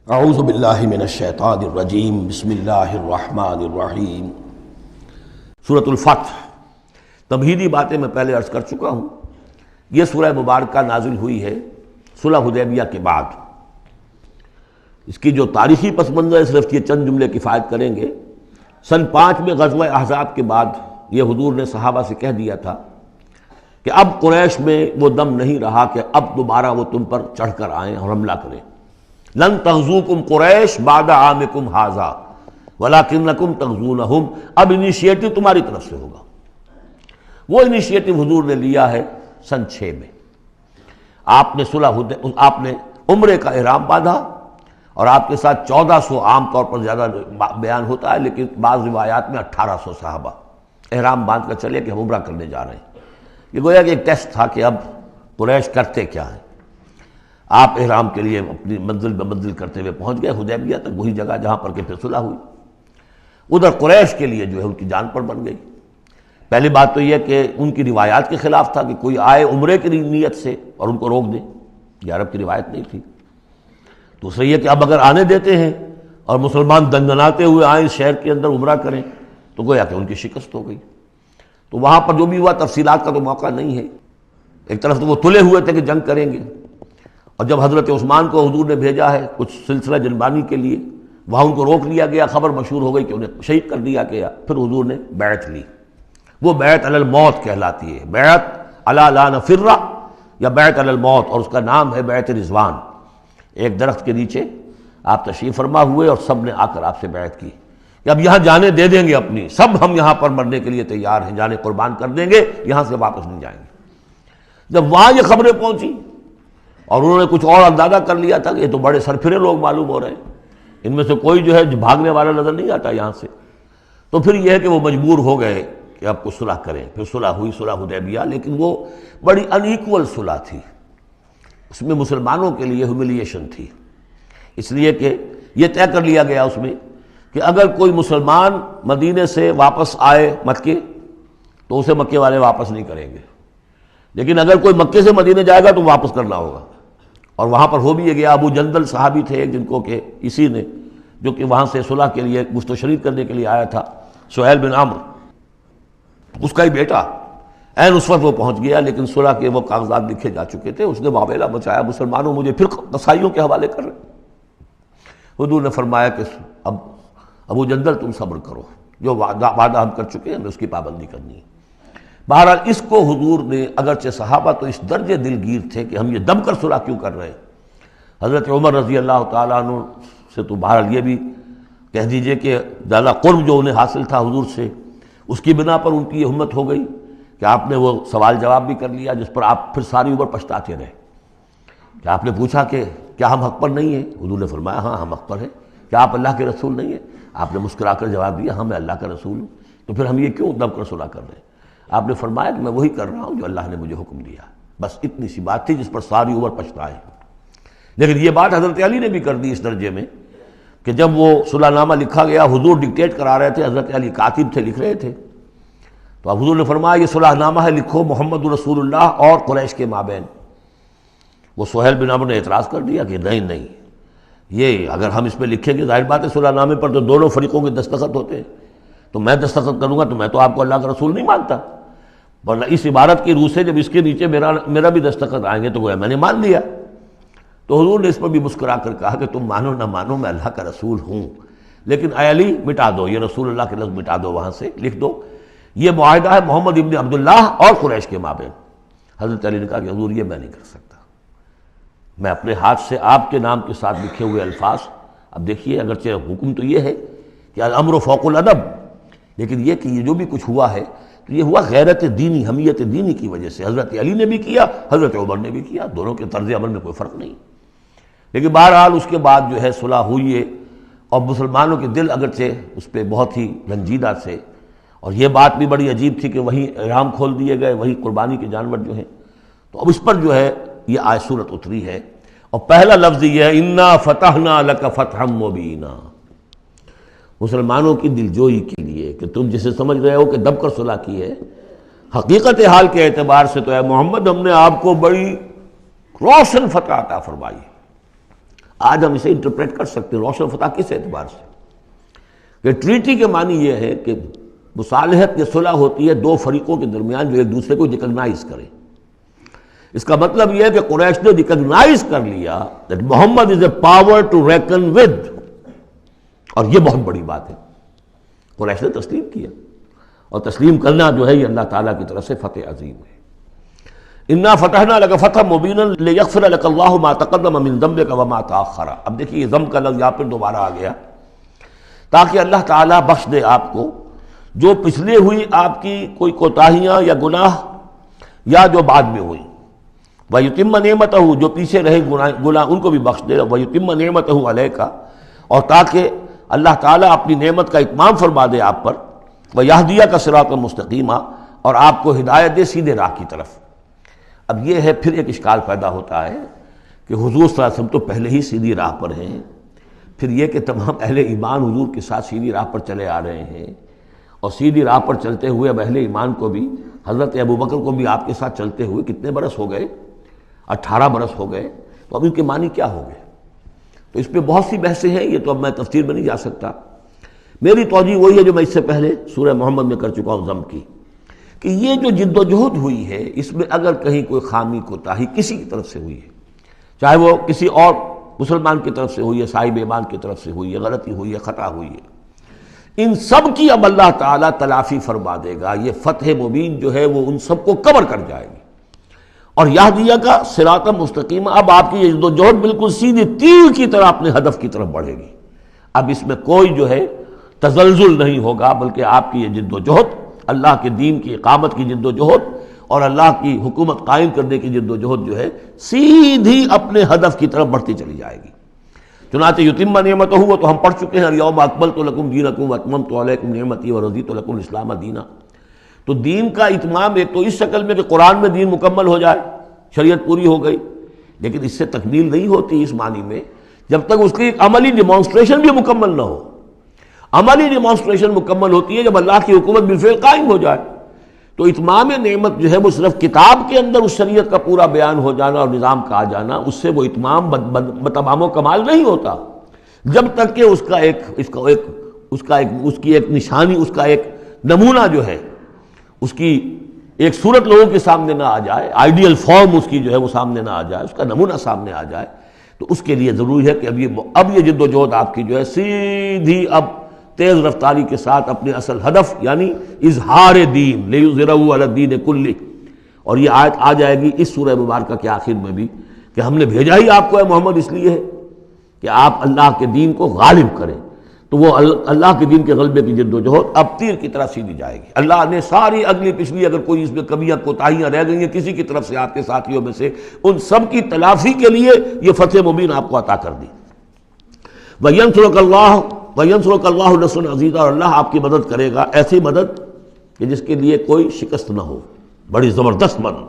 اعوذ باللہ من الشیطان الرجیم بسم اللہ الرحمن الرحیم۔ سورۃ الفتح، تمہیدی باتیں میں پہلے عرض کر چکا ہوں۔ یہ سورہ مبارکہ نازل ہوئی ہے صلح حدیبیہ کے بعد۔ اس کی جو تاریخی پس منظر ہے صرف یہ چند جملے کفایت کریں گے۔ سن 5 میں غزوہ احزاب کے بعد یہ حضور نے صحابہ سے کہہ دیا تھا کہ اب قریش میں وہ دم نہیں رہا کہ اب دوبارہ وہ تم پر چڑھ کر آئیں اور حملہ کریں۔ لن تغزوکم قریش بعد عامکم ھذا ولکنکم تغزونہم، اب انیشیٹو تمہاری طرف سے ہوگا۔ وہ انیشیٹو حضور نے لیا ہے سن 6 میں۔ آپ نے عمرے کا احرام باندھا اور آپ کے ساتھ 1400، عام طور پر زیادہ بیان ہوتا ہے لیکن بعض روایات میں 1800 صحابہ احرام باندھ کر چلے کہ ہم عمرہ کرنے جا رہے ہیں۔ یہ گویا کہ ایک ٹیسٹ تھا کہ اب قریش کرتے کیا ہیں۔ آپ احرام کے لیے اپنی منزل بہ منزل کرتے ہوئے پہنچ گئے حدیبیہ تک، وہی جگہ جہاں پر کہ پھر صلح ہوئی۔ ادھر قریش کے لیے جو ہے ان کی جان پر بن گئی۔ پہلی بات تو یہ کہ ان کی روایات کے خلاف تھا کہ کوئی آئے عمرے کی نیت سے اور ان کو روک دے، یہ عرب کی روایت نہیں تھی۔ دوسرا یہ کہ اب اگر آنے دیتے ہیں اور مسلمان دنگناتے ہوئے آئیں اس شہر کے اندر عمرہ کریں تو گویا کہ ان کی شکست ہو گئی۔ تو وہاں پر جو بھی ہوا تفصیلات کا تو موقع نہیں ہے۔ ایک طرف تو وہ تلے ہوئے تھے کہ جنگ کریں گے، اور جب حضرت عثمان کو حضور نے بھیجا ہے کچھ سلسلہ جنبانی کے لیے، وہاں ان کو روک لیا گیا، خبر مشہور ہو گئی کہ انہیں شہید کر دیا گیا۔ پھر حضور نے بیعت لی، وہ بیعت علی الموت کہلاتی ہے، بیعت علی لا نفر یا بیعت علی الموت، اور اس کا نام ہے بیعت رضوان۔ ایک درخت کے نیچے آپ تشریف فرما ہوئے اور سب نے آ کر آپ سے بیعت کی کہ اب یہاں جانیں دے دیں گے اپنی، سب ہم یہاں پر مرنے کے لیے تیار ہیں، جانیں قربان کر دیں گے، یہاں سے واپس نہیں جائیں گے۔ جب وہاں یہ خبریں پہنچی اور انہوں نے کچھ اور اندازہ کر لیا تھا کہ یہ تو بڑے سرفرے لوگ معلوم ہو رہے ہیں، ان میں سے کوئی جو ہے بھاگنے والا نظر نہیں آتا یہاں سے، تو پھر یہ ہے کہ وہ مجبور ہو گئے کہ اب کچھ صلح کریں۔ پھر صلح ہوئی، صلح حدیبیہ، لیکن وہ بڑی ان ایکول صلح تھی، اس میں مسلمانوں کے لیے ہیوملیشن تھی، اس لیے کہ یہ طے کر لیا گیا اس میں کہ اگر کوئی مسلمان مدینے سے واپس آئے مکے تو اسے مکے والے واپس نہیں کریں گے، لیکن اگر کوئی مکے سے مدینے جائے گا تو واپس کرنا ہوگا۔ اور وہاں پر ہو بھی یہ گیا۔ ابو جندل صحابی تھے جن کو کہ اسی نے، جو کہ وہاں سے صلح کے لیے گفت و شنید کرنے کے لیے آیا تھا، سہیل بن عمرو، اس کا ہی بیٹا عین اس وقت وہ پہنچ گیا، لیکن صلح کے وہ کاغذات لکھے جا چکے تھے۔ اس نے معاملہ بچایا، مسلمانوں مجھے پھر قصائیوں کے حوالے کر رہے۔ حضور نے فرمایا کہ اب ابو جندل تم صبر کرو، جو وعدہ ہم کر چکے ہیں اس کی پابندی کرنی ہے۔ بہرحال اس کو حضور نے، اگرچہ صحابہ تو اس درجے دلگیر تھے کہ ہم یہ دم کر صلح کیوں کر رہے ہیں۔ حضرت عمر رضی اللہ تعالیٰ عنہ سے تو بہرحال یہ بھی کہہ دیجئے کہ زیادہ قرب جو انہیں حاصل تھا حضور سے، اس کی بنا پر ان کی یہ ہمت ہو گئی کہ آپ نے وہ سوال جواب بھی کر لیا جس پر آپ پھر ساری عمر پچھتاتے رہے۔ کہ آپ نے پوچھا کہ کیا ہم حق پر نہیں ہیں؟ حضور نے فرمایا ہاں ہم حق پر ہیں۔ کیا آپ اللہ کے رسول نہیں ہیں؟ آپ نے مسکرا کر جواب دیا ہاں میں اللہ کا رسول ہوں۔ تو پھر ہم یہ کیوں دم کر صلح کر رہے ہیں؟ آپ نے فرمایا کہ میں وہی کر رہا ہوں جو اللہ نے مجھے حکم دیا۔ بس اتنی سی بات تھی جس پر ساری عمر پچھتائے۔ لیکن یہ بات حضرت علی نے بھی کر دی اس درجے میں کہ جب وہ صلح نامہ لکھا گیا، حضور ڈکٹیٹ کرا رہے تھے، حضرت علی کاتب تھے، لکھ رہے تھے، تو اب حضور نے فرمایا یہ صلح نامہ ہے، لکھو محمد رسول اللہ اور قریش کے مابین۔ وہ سہیل بن عمرو نے اعتراض کر دیا کہ نہیں، یہ اگر ہم اس میں لکھیں گے ظاہر بات ہے صلح نامے پر تو دونوں فریقوں کے دستخط ہوتے ہیں، تو میں دستخط کروں گا تو میں تو آپ کو اللہ کا رسول نہیں مانتا، ورنہ اس عبارت کی روح سے جب اس کے نیچے میرا بھی دستخط آئیں گے تو گویا میں نے مان لیا۔ تو حضور نے اس پر بھی مسکرا کر کہا کہ تم مانو نہ مانو میں اللہ کا رسول ہوں، لیکن اے علی مٹا دو یہ رسول اللہ کے لفظ، مٹا دو، وہاں سے لکھ دو یہ معاہدہ ہے محمد ابن عبداللہ اور قریش کے مابین۔ حضرت علی نے کہا کہ حضور یہ میں نہیں کر سکتا، میں اپنے ہاتھ سے آپ کے نام کے ساتھ لکھے ہوئے الفاظ، اب دیکھیے اگرچہ حکم تو یہ ہے کہ الامر فوق الادب، لیکن یہ کہ یہ جو بھی کچھ ہوا ہے تو یہ ہوا غیرت دینی، حمیت دینی کی وجہ سے۔ حضرت علی نے بھی کیا، حضرت عمر نے بھی کیا، دونوں کے طرز عمل میں کوئی فرق نہیں۔ لیکن بہرحال اس کے بعد جو ہے صلح ہوئی ہے، اور مسلمانوں کے دل اگرچہ اس پہ بہت ہی رنجیدہ تھے، اور یہ بات بھی بڑی عجیب تھی کہ وہیں احرام کھول دیے گئے، وہیں قربانی کے جانور جو ہیں، تو اب اس پر جو ہے یہ آیت سورت اتری ہے، اور پہلا لفظ یہ ہے انا فتحنا لک فتحا مبینا، مسلمانوں کی دلجوئی کے لیے کہ تم جسے سمجھ رہے ہو کہ دب کر صلح کی ہے، حقیقت حال کے اعتبار سے تو اے محمد ہم نے آپ کو بڑی روشن فتح عطا فرمائی، آج ہم اسے انٹرپریٹ کر سکتے ہیں روشن فتح کس اعتبار سے کہ ٹریٹی کے معنی یہ ہے کہ مصالحت یا صلح ہوتی ہے دو فریقوں کے درمیان جو ایک دوسرے کو ریکگنائز کریں. اس کا مطلب یہ ہے کہ قریش نے ریکگنائز کر لیا that Muhammad is a power to reckon with, اور یہ بہت بڑی بات ہے. قریش نے تسلیم کیا، اور تسلیم کرنا جو ہے یہ اللہ تعالیٰ کی طرف سے فتح عظیم ہے. انا فتحنا لک فتحا مبینا لیغفر لک اللہ ما تقدم من ذنبک وما تاخر. اب دیکھیے ذنب کا لفظ یہاں پر دوبارہ آ گیا تاکہ اللہ تعالیٰ بخش دے آپ کو جو پچھلے ہوئی آپ کی کوئی کوتاہیاں یا گناہ یا جو بعد میں ہوئی. وَيُتِمَّ نِعْمَتَهُ جو پیچھے رہے گناہ ان کو بھی بخش دے. وَيُتِمَّ نِعْمَتَهُ عَلَيْكَ اور تاکہ اللہ تعالیٰ اپنی نعمت کا اتمام فرما دے آپ پر. وَيَهْدِيَكَ صِرَاطًا مُسْتَقِيمًا اور آپ کو ہدایت دے سیدھے راہ کی طرف. اب یہ ہے پھر ایک اشکال پیدا ہوتا ہے کہ حضور صلی اللہ علیہ وسلم تو پہلے ہی سیدھی راہ پر ہیں، پھر یہ کہ تمام اہل ایمان حضور کے ساتھ سیدھی راہ پر چلے آ رہے ہیں، اور سیدھی راہ پر چلتے ہوئے اب اہل ایمان کو بھی حضرت ابوبکر کو بھی آپ کے ساتھ چلتے ہوئے کتنے برس ہو گئے؟ 18 برس ہو گئے. تو اب ان کے معنی کیا ہو گئے؟ تو اس پہ بہت سی بحثیں ہیں، یہ تو اب میں تفسیر میں نہیں جا سکتا. میری توجہ وہی ہے جو میں اس سے پہلے سورہ محمد میں کر چکا ہوں ضم کی، کہ یہ جو جد و جہد ہوئی ہے اس میں اگر کہیں کوئی خامی کوتاہی کسی کی طرف سے ہوئی ہے، چاہے وہ کسی اور مسلمان کی طرف سے ہوئی ہے، صاحب ایمان کی طرف سے ہوئی ہے، غلطی ہوئی ہے، خطا ہوئی ہے، ان سب کی اب اللہ تعالیٰ تلافی فرما دے گا. یہ فتح مبین جو ہے وہ ان سب کو کور کر جائے گی. اور یہدیہ کا صراط مستقیم، اب آپ کی یہ جد و جہد بالکل سیدھی تیر کی طرح اپنے ہدف کی طرف بڑھے گی. اب اس میں کوئی جو ہے تزلزل نہیں ہوگا، بلکہ آپ کی یہ جد و جہد، اللہ کے دین کی اقامت کی جد و جہد اور اللہ کی حکومت قائم کرنے کی جد و جہد جو ہے سیدھی اپنے ہدف کی طرف بڑھتی چلی جائے گی. چنانچہ یتم نعمتہ وہ تو ہم پڑھ چکے ہیں، الیوم اکملت لکم دینکم واتممت علیکم نعمتی ورضیت لکم الاسلام دینا. تو دین کا اتمام ایک تو اس شکل میں کہ قرآن میں دین مکمل ہو جائے، شریعت پوری ہو گئی، لیکن اس سے تکمیل نہیں ہوتی اس معنی میں جب تک اس کی ایک عملی ڈیمانسٹریشن بھی مکمل نہ ہو. عملی ڈیمانسٹریشن مکمل ہوتی ہے جب اللہ کی حکومت بالفعل قائم ہو جائے. تو اتمام نعمت جو ہے وہ صرف کتاب کے اندر اس شریعت کا پورا بیان ہو جانا اور نظام کا آ جانا، اس سے وہ اتمام بتمام و کمال نہیں ہوتا جب تک کہ اس کی ایک نشانی، اس کا ایک نمونہ جو ہے، اس کی ایک صورت لوگوں کے سامنے نہ آ جائے، آئیڈیل فارم اس کی جو ہے وہ سامنے نہ آ جائے، اس کا نمونہ سامنے آ جائے. تو اس کے لیے ضروری ہے کہ اب یہ جد و جہد آپ کی جو ہے سیدھی اب تیز رفتاری کے ساتھ اپنے اصل ہدف یعنی اظہار دین لیظہرہ علی الدین کلہ. اور یہ آیت آ جائے گی اس سورہ مبارکہ کے آخر میں بھی کہ ہم نے بھیجا ہی آپ کو اے محمد اس لیے ہے کہ آپ اللہ کے دین کو غالب کریں. تو وہ اللہ کے دین کے غلبے کی جد و جہد اب تیر کی طرح سیدھی جائے گی. اللہ نے ساری اگلی پچھلی اگر کوئی اس میں کمیاں کوتاہیاں رہ گئی ہیں کسی کی طرف سے آپ کے ساتھیوں میں سے، ان سب کی تلافی کے لیے یہ فتح مبین آپ کو عطا کر دی. وَيَنْصُرَكَ اللَّهُ نَصْرًا عَزِيزًا اور اللہ آپ کی مدد کرے گا ایسی مدد کہ جس کے لیے کوئی شکست نہ ہو، بڑی زبردست مدد.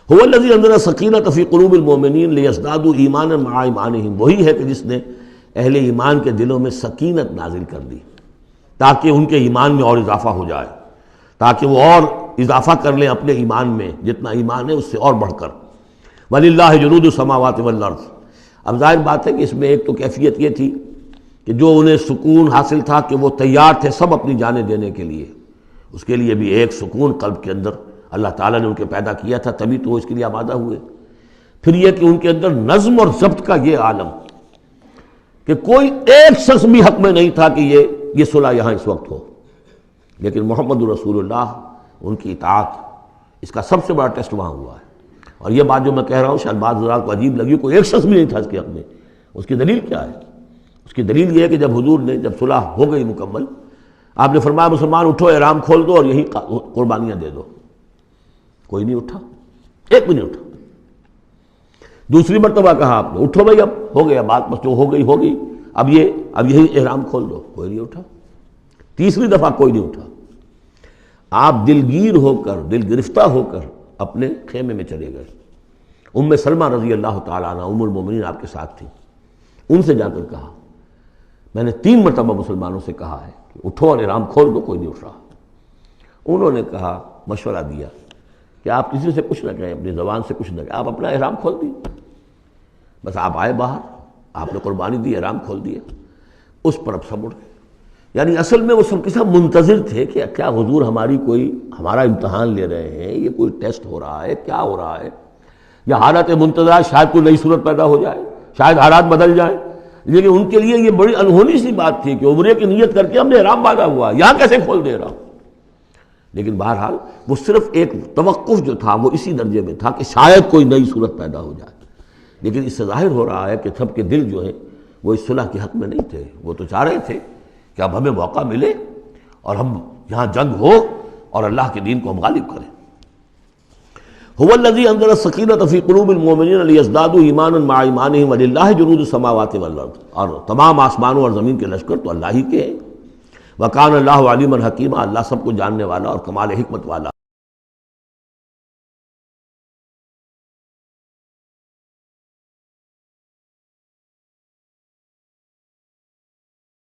هُوَ الَّذِي أَنزَلَ السَّكِينَةَ فِي قُلُوبِ الْمُؤْمِنِينَ لِيَزْدَادُوا إِيمَانًا مَعَ إِيمَانِهِمْ. وہی ہے کہ جس نے اہل ایمان کے دلوں میں سکینت نازل کر دی تاکہ ان کے ایمان میں اور اضافہ ہو جائے، تاکہ وہ اور اضافہ کر لیں اپنے ایمان میں، جتنا ایمان ہے اس سے اور بڑھ کر. وَلِلَّهِ جُنُودُ السَّمَاوَاتِ وَالْأَرْضِ. اب ظاہر بات ہے کہ اس میں ایک تو کیفیت یہ تھی کہ جو انہیں سکون حاصل تھا کہ وہ تیار تھے سب اپنی جانیں دینے کے لیے، اس کے لیے بھی ایک سکون قلب کے اندر اللہ تعالیٰ نے ان کے پیدا کیا تھا، تبھی تو وہ اس کے لیے آمادہ ہوئے. پھر یہ کہ ان کے اندر نظم اور ضبط کا یہ عالم کہ کوئی ایک شخص بھی حق میں نہیں تھا کہ یہ صلح یہاں اس وقت ہو، لیکن محمد رسول اللہ ان کی اطاعت اس کا سب سے بڑا ٹیسٹ وہاں ہوا ہے. اور یہ بات جو میں کہہ رہا ہوں شاید بعض حضرات کو عجیب لگی، کوئی ایک شخص بھی نہیں تھا اس کے حق میں. اس کی دلیل کیا ہے؟ اس کی دلیل یہ ہے کہ جب حضور نے جب صلح ہو گئی مکمل، آپ نے فرمایا مسلمان اٹھو، احرام کھول دو اور یہی قربانیاں دے دو. کوئی نہیں اٹھا، ایک بھی نہیں اٹھا. دوسری مرتبہ کہا آپ نے اٹھو بھائی اب ہو گیا بات، بس جو ہو گئی ہوگی، اب یہی احرام کھول دو. کوئی نہیں اٹھا. تیسری دفعہ کوئی نہیں اٹھا. آپ دلگیر ہو کر، دل گرفتہ ہو کر اپنے خیمے میں چلے گئے. ام سلمہ رضی اللہ تعالیٰ عنہ ام المومنین آپ کے ساتھ تھی. ان سے جا کر کہا میں نے 3 مرتبہ مسلمانوں سے کہا ہے کہ اٹھو اور احرام کھول دو، کوئی نہیں اٹھ رہا. انہوں نے کہا، مشورہ دیا کہ آپ کسی سے کچھ نہ کہیں، اپنی زبان سے کچھ نہ کہیں، آپ اپنا احرام کھول دیجیے. بس آپ آئے باہر آپ نے قربانی دی، احرام کھول دیا، اس پر اب سب اڑ گئے۔ یعنی اصل میں وہ سب کے سب منتظر تھے کہ کیا حضور ہمارا امتحان لے رہے ہیں، یہ کوئی ٹیسٹ ہو رہا ہے، کیا ہو رہا ہے، یا حالت منتظر شاید کوئی نئی صورت پیدا ہو جائے، شاید حالات بدل جائیں۔ لیکن ان کے لیے یہ بڑی انہونی سی بات تھی کہ عمرے کی نیت کر کے ہم نے احرام باندھا ہوا، یہاں کیسے کھول دے رہا ہوں۔ لیکن بہرحال وہ صرف ایک توقف جو تھا وہ اسی درجے میں تھا کہ شاید کوئی نئی صورت پیدا ہو جائے۔ لیکن اس سے ظاہر ہو رہا ہے کہ سب کے دل جو ہیں وہ اس صلح کے حق میں نہیں تھے، وہ تو چاہ رہے تھے کہ اب ہمیں موقع ملے اور ہم یہاں جنگ ہو اور اللہ کے دین کو ہم غالب کریں۔ هو الذی انزل السکینۃ فی قلوب المؤمنین لیزدادوا ایمانا مع ایمانہم وللہ جنود السماوات والارض، اور تمام آسمانوں اور زمین کے لشکر تو اللہ ہی کے ہیں۔ وکان اللہ علیما حکیما، اللہ سب کو جاننے والا اور کمال حکمت والا